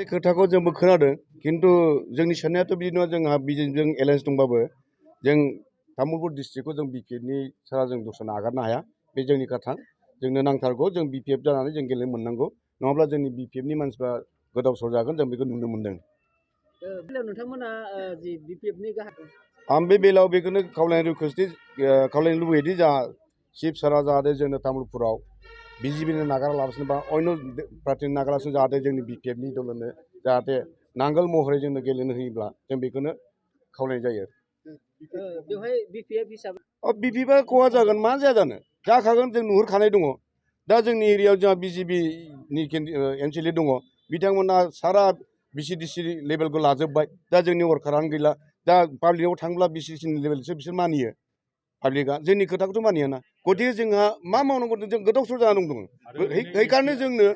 बे खोथाखौ जोंबो खोनादों खिन्थु जोंनि साननायाथ' बिदि नङा जोंहा बिजेपिजों एलायन्स दंबाबो जों तामुलपुर डिस्ट्रिक्टखौ जों बिपिएफनि सारा जों दस्रा नागारनो हाया बे जोंनि खोथा जोंनो नांथारगौ जों बिपिएफ जानानै जों गेलेनो मोननांगौ नङाब्ला जोंनि बिपिएफनि मानसिफ्रा गोदाव सोराव जागोन जों बेखौ नुनो मोनदों। नोंथांमोना जि बिपिएफनि गाहाय आं बे बेलायाव बेखौनो खावलायनो खावलायनो लुबैयोदि जा चिफ सारा जाहाथे जोंनो तामुलपुराव बिजेपिनो नागारालासिनो बा अन्य पार्टिनि नागारालासिनो जाहाथे जोंनि बिपिएफनि दलनो जाहाथे नांगोल महरै जोंनो गेलेनो होयोब्ला जों बेखौनो खावलायनाय जायो। बेवहाय बिपिएफ हिसाबै बिपिएफआ खहा जागोन मा जाया जानो जाखागोन जों नुहुरखानाय दङ दा जोंनि एरियायाव जोंहा बिजेपिनि एमसिएलए दङ बिथांमोना सारा बिसिडिसि लेभेलखौ लाजोब्बाय दा जोंनि वर्कारानो गैला दा पाब्लिकआव थांब्ला बिसिडिसिनि लेभेलसो बिसोर मानियो पाब्लिकआ जोंनि खोथाखौथ' मानियाना गतिके जोंहा मा मावनांगौ जों गोदाव सोराव जानानै दङ हैखारनो जोंनो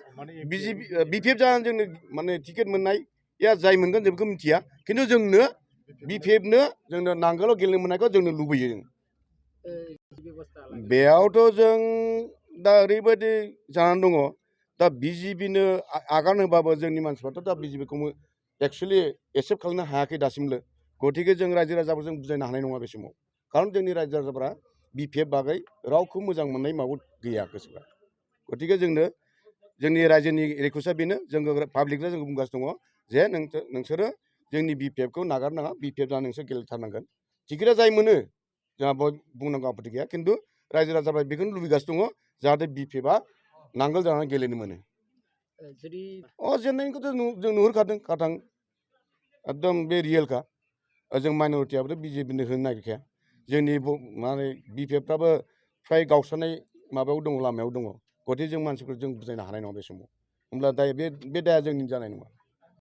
बिपिएफ जानानै जोंनो माने टिकेट मोननाया जाय मोनगोन जों बेखौ मिथिया खिन्थु जोंनो बिपिएफनो जोंनो नांगोलाव गेलेनो मोननायखौ जोंनो लुबैयो जों बेयावथ' जों दा ओरैबायदि जानानै दङ दा बिजेपिनो आगान होबाबो जोंनि मानसिफ्राथ' दा बिजेपिखौ एक्सुवेलि एक्सेप्ट खालामनो हायाखै दासिमबो गतिके जों रायजो राजाखौ जों बुजायनो हानाय नङा बे समाव खारन जोंनि रायजो राजाफ्रा बिपिएफ बागै रावखौ मोजां मोननाय माबा गैया गोसोफ्रा गतिके जोंनो जोंनि रायजोनि रिकुवेस्टआ बेनो जोङो पाब्लिकनो जों बुंगासिनो दङ जे नोंसोरो जोंनि बिपिएफखौ नागारनाङा बिपिएफ जानानै नोंसोर गेलेथारनांगोन टिकेटआ जाय मोनो जोंहा बुंनांगौ आपत्ति गैया खिन्थु रायजो राजाफ्रा बेखौनो लुबैगासिनो दङ जाहाथे बिपिएफआ नांगोल जानानै गेलेनो मोनो जेननायखौथ' जों नुहुरखादों खाथां एकदम बे रियेलखा जों माइन'रिटियाबोथ' बिजेपिनो होनो नागिरखाया जोंनि माने बिपिएफफ्राबो फ्राय गावस्रानाय माबायाव दङ लामायाव दङ गतिके जों मानसिफोरखौ जों बुजायनो हानाय नङा बे समाव होमब्ला दायो बे दाया जोंनि जानाय नङा।